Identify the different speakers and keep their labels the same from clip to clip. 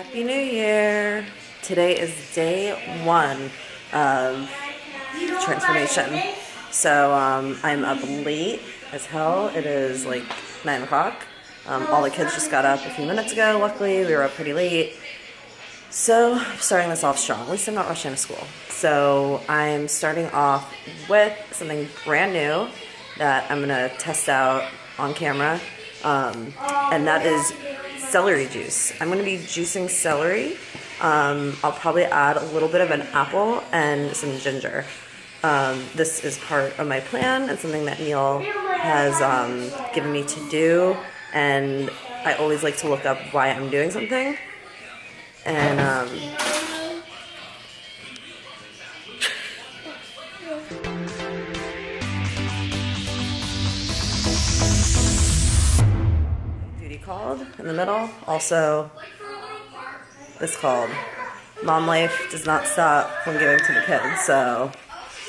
Speaker 1: Happy New Year! Today is day one of transformation. So I'm up late as hell. It is like 9 o'clock. All the kids just got up a few minutes ago. Luckily, we were up pretty late. So I'm starting this off strong. At least I'm not rushing to school. So I'm starting off with something brand new that I'm gonna test out on camera. And that is celery juice. I'm gonna be juicing celery. I'll probably add a little bit of an apple and some ginger. This is part of my plan and something that Neil has given me to do, and I always like to look up why I'm doing something. And duty called in the middle. Also, this called Mom Life does not stop from giving to the kids. So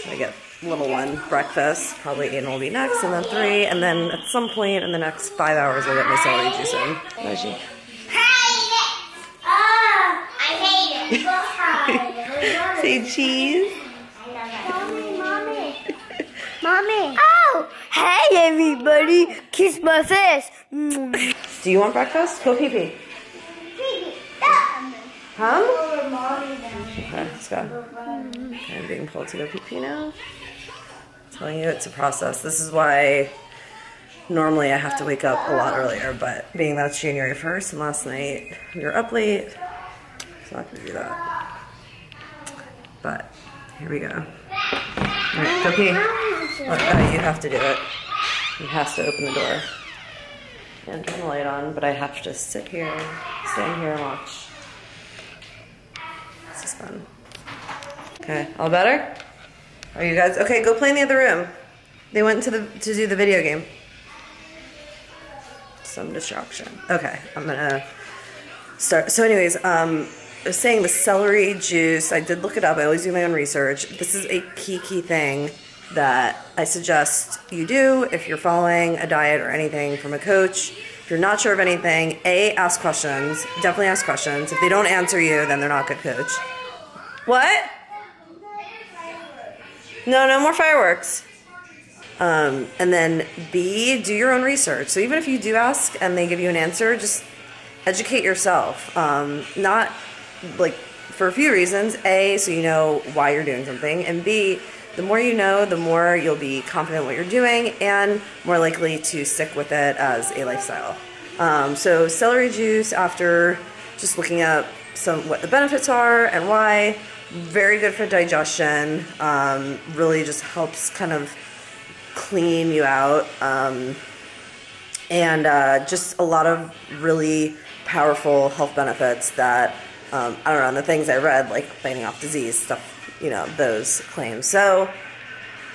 Speaker 1: I get little one breakfast, probably Aiden will be next, and then 3, and then at some point in the next 5 hours I'll get my celery juice in. Reggie. Say cheese.
Speaker 2: Mommy. Oh, hey everybody. Kiss my face.
Speaker 1: Do you want breakfast? Go pee pee. Huh? Okay, let's go. I'm being pulled to go pee pee now. I'm telling you, it's a process. This is why normally I have to wake up a lot earlier, but being that it's January 1st and last night we were up late, it's not gonna do that. But here we go. Alright, go pee. You have to do it. He has to open the door and turn the light on, but I have to sit here, stand here and watch. This is fun. Okay, all better? Are you guys okay? Go play in the other room. They went to do the video game. Some distraction. Okay, I'm gonna start. So anyways, I was saying the celery juice, I did look it up. I always do my own research. This is a key thing that I suggest you do if you're following a diet or anything from a coach. If you're not sure of anything, ask questions. Definitely ask questions. If they don't answer you, then they're not a good coach. What? No more fireworks. And then B, do your own research. So even if you do ask and they give you an answer, just educate yourself. Not like for a few reasons. A, so you know why you're doing something, and B, the more you know, the more you'll be confident in what you're doing and more likely to stick with it as a lifestyle. So celery juice, after just looking up what the benefits are and why, very good for digestion, really just helps kind of clean you out, and just a lot of really powerful health benefits that I don't know, the things I read, like fighting off disease, stuff, you know, those claims. So,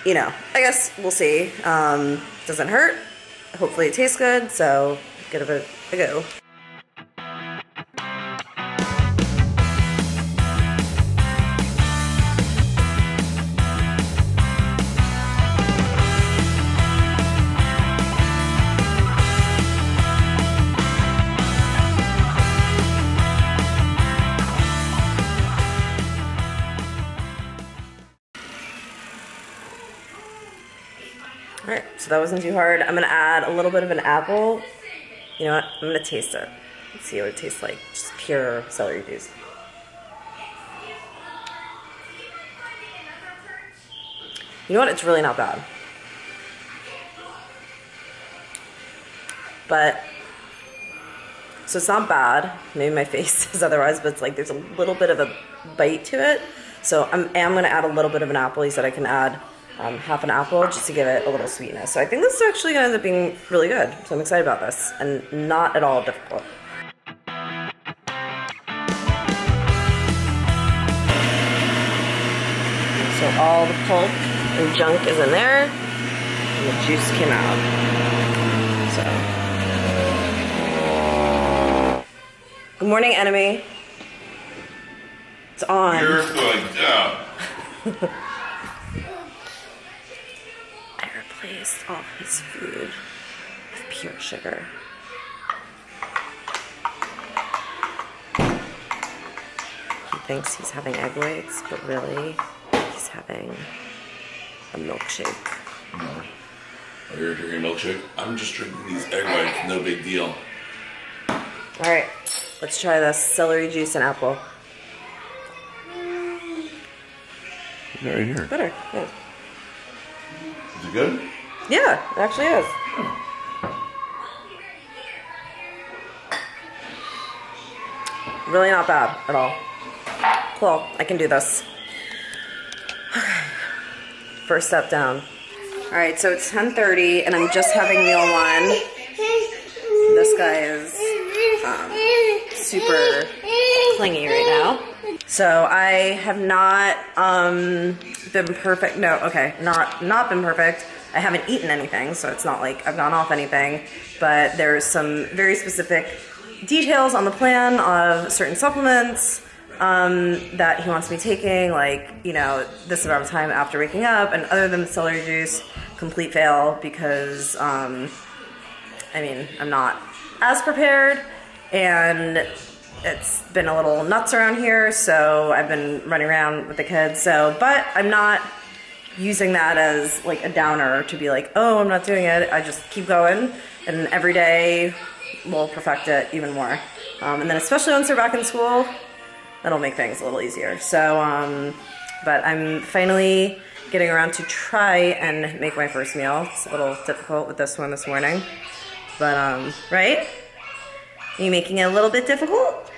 Speaker 1: you know, I guess we'll see. Doesn't hurt. Hopefully it tastes good, so give it a go. Alright, so that wasn't too hard. I'm gonna add a little bit of an apple. You know what? I'm gonna taste it. Let's see what it tastes like. Just pure celery juice. You know what? It's really not bad. But, so it's not bad. Maybe my face says otherwise, but it's like there's a little bit of a bite to it. So I am gonna add a little bit of an apple. He said I can add half an apple just to give it a little sweetness. So I think this is actually gonna end up being really good. So I'm excited about this and not at all difficult. So all the pulp and junk is in there and the juice came out. So. Good morning, enemy. It's on.
Speaker 3: You're good job.
Speaker 1: Replaced all his food with pure sugar. thinks he's having egg whites, but really he's having a milkshake.
Speaker 3: No. Oh, you're drinking a milkshake? I'm just drinking these egg whites, no big deal.
Speaker 1: Alright, let's try this celery juice and apple.
Speaker 3: Right here.
Speaker 1: Better, yeah.
Speaker 3: Is it good?
Speaker 1: Yeah, it actually is. Really not bad at all. Cool, I can do this. Okay. First step down. Alright, so it's 10:30 and I'm just having meal 1. This guy is super clingy right now. So I have not been perfect. No, okay, not been perfect. I haven't eaten anything, so it's not like I've gone off anything, but there's some very specific details on the plan of certain supplements that he wants me taking, like, you know, this amount of time after waking up, and other than the celery juice, complete fail because, I mean, I'm not as prepared, and it's been a little nuts around here, so I've been running around with the kids, so, but I'm not using that as like a downer to be like, oh, I'm not doing it. I just keep going, and every day we'll perfect it even more. And then especially once they're back in school, that'll make things a little easier. So, but I'm finally getting around to try and make my first meal. It's a little difficult with this one this morning, but right? Are you making it a little bit difficult?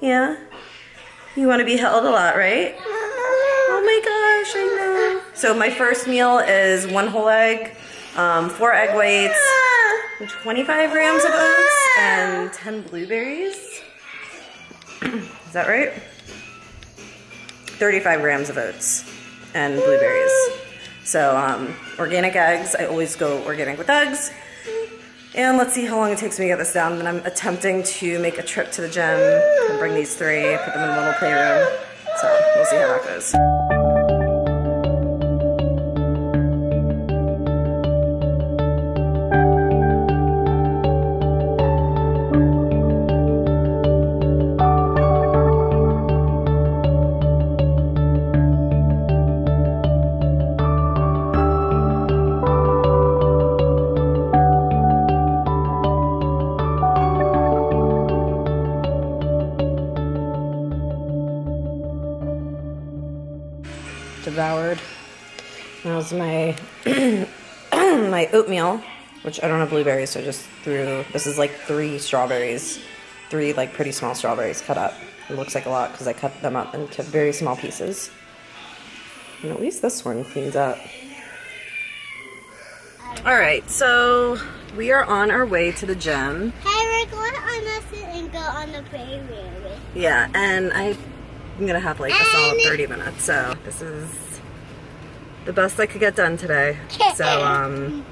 Speaker 1: Yeah? You want to be held a lot, right? Oh my gosh, I know. So my first meal is 1 whole egg, 4 egg whites, 25 grams of oats, and 10 blueberries. Is that right? 35 grams of oats and blueberries. So organic eggs, I always go organic with eggs. And let's see how long it takes me to get this down. Then I'm attempting to make a trip to the gym and bring these 3, put them in a little playroom. So we'll see how that goes. Devoured. That was my my oatmeal, which I don't have blueberries, so I just threw, this is like 3 strawberries, 3 like pretty small strawberries cut up. It looks like a lot because I cut them up into very small pieces. And at least this one cleans up. Alright, so we are on our way to the gym.
Speaker 2: Hey, we're going on this and go on the playroom.
Speaker 1: Yeah, and I'm gonna have like a solid 30 minutes, so this is the best I could get done today. So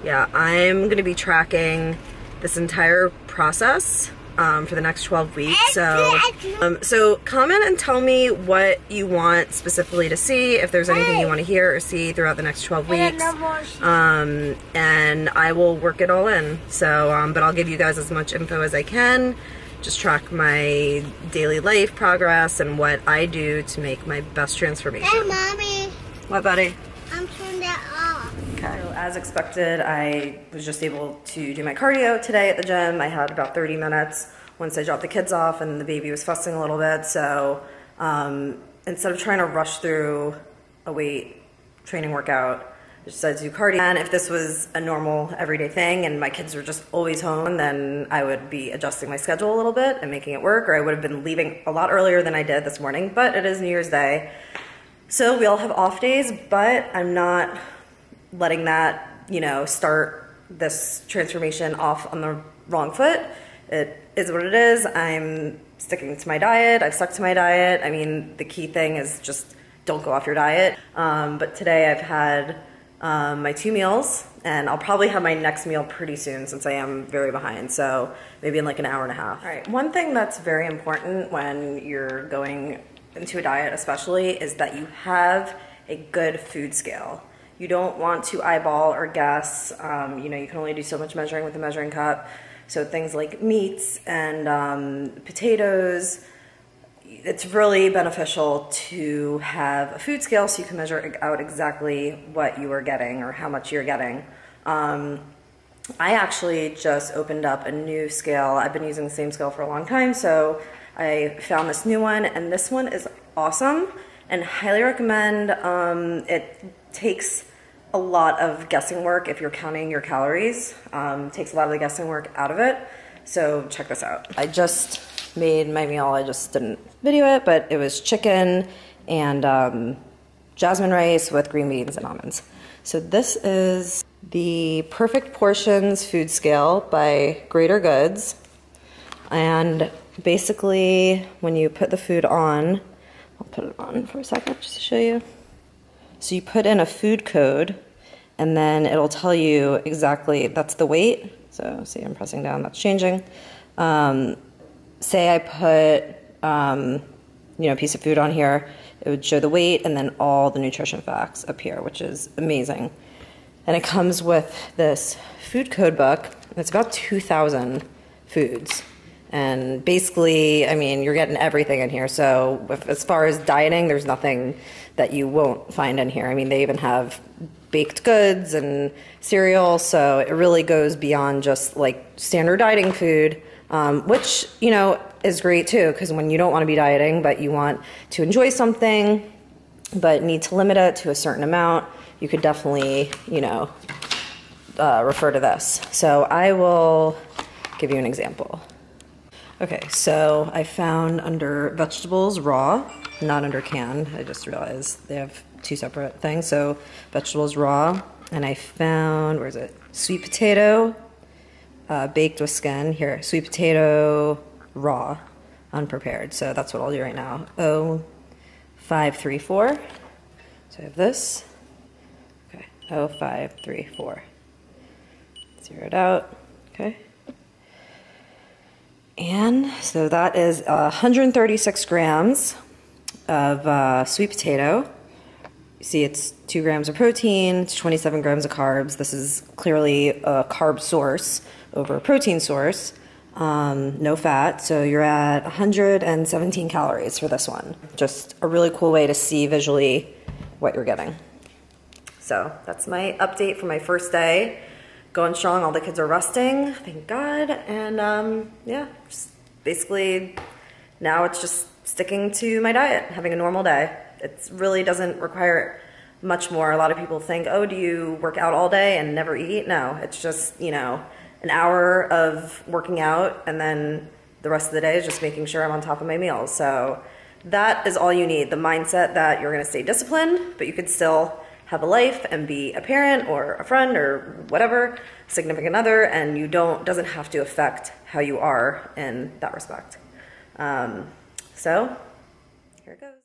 Speaker 1: yeah, I'm gonna be tracking this entire process for the next 12 weeks. So comment and tell me what you want specifically to see, if there's anything you want to hear or see throughout the next 12 weeks. And I will work it all in. So but I'll give you guys as much info as I can. Just track my daily life progress and what I do to make my best transformation.
Speaker 2: Hey, Mommy.
Speaker 1: What, buddy?
Speaker 2: I'm turning that off.
Speaker 1: Okay. So as expected, I was just able to do my cardio today at the gym. I had about 30 minutes once I dropped the kids off and the baby was fussing a little bit. So instead of trying to rush through a weight training workout, I decided to do cardio. And if this was a normal everyday thing and my kids were just always home, then I would be adjusting my schedule a little bit and making it work, or I would have been leaving a lot earlier than I did this morning, but it is New Year's Day. So we all have off days, but I'm not letting that, you know, start this transformation off on the wrong foot. It is what it is. I'm sticking to my diet. I've stuck to my diet. I mean, the key thing is just don't go off your diet. But today I've had my 2 meals, and I'll probably have my next meal pretty soon since I am very behind, so maybe in like an hour and a half. All right, one thing that's very important when you're going into a diet especially is that you have a good food scale. You don't want to eyeball or guess. You know, you can only do so much measuring with a measuring cup. So things like meats and potatoes, it's really beneficial to have a food scale so you can measure out exactly what you are getting or how much you're getting. I actually just opened up a new scale. I've been using the same scale for a long time, so I found this new one, and this one is awesome and highly recommend. It takes a lot of guessing work if you're counting your calories. Takes a lot of the guessing work out of it, so check this out. I just made my meal. I just didn't video it, but it was chicken and jasmine rice with green beans and almonds. So this is the Perfect Portions food scale by Greater Goods. And basically, when you put the food on, I'll put it on for a second just to show you. So you put in a food code, and then it'll tell you exactly, that's the weight. So see, I'm pressing down, that's changing. Say I put, a piece of food on here, it would show the weight and then all the nutrition facts up here, which is amazing. And it comes with this food code book. It's about 2,000 foods. And basically, I mean, you're getting everything in here. So as far as dieting, there's nothing that you won't find in here. I mean, they even have baked goods and cereal. So it really goes beyond just like standard dieting food, which, is great too, because when you don't want to be dieting, but you want to enjoy something, but need to limit it to a certain amount, you could definitely, refer to this. So I will give you an example. Okay, so I found under vegetables raw, not under canned. I just realized they have two separate things. So vegetables raw, and I found, where is it? Sweet potato, baked with skin. Here, sweet potato raw, unprepared. So that's what I'll do right now. 0534. So I have this. Okay, 0534. Zero it out. Okay. And so that is 136 grams of sweet potato. You see it's 2 grams of protein, it's 27 grams of carbs. This is clearly a carb source over a protein source. No fat, so you're at 117 calories for this one. Just a really cool way to see visually what you're getting. So that's my update for my first day. Going strong, all the kids are resting, thank God, and yeah, just basically now it's just sticking to my diet, having a normal day. It really doesn't require much more. A lot of people think, oh, do you work out all day and never eat? No, it's just, an hour of working out, and then the rest of the day is just making sure I'm on top of my meals. So that is all you need, the mindset that you're gonna stay disciplined, but you could still have a life and be a parent or a friend or whatever, significant other, and doesn't have to affect how you are in that respect. So here it goes.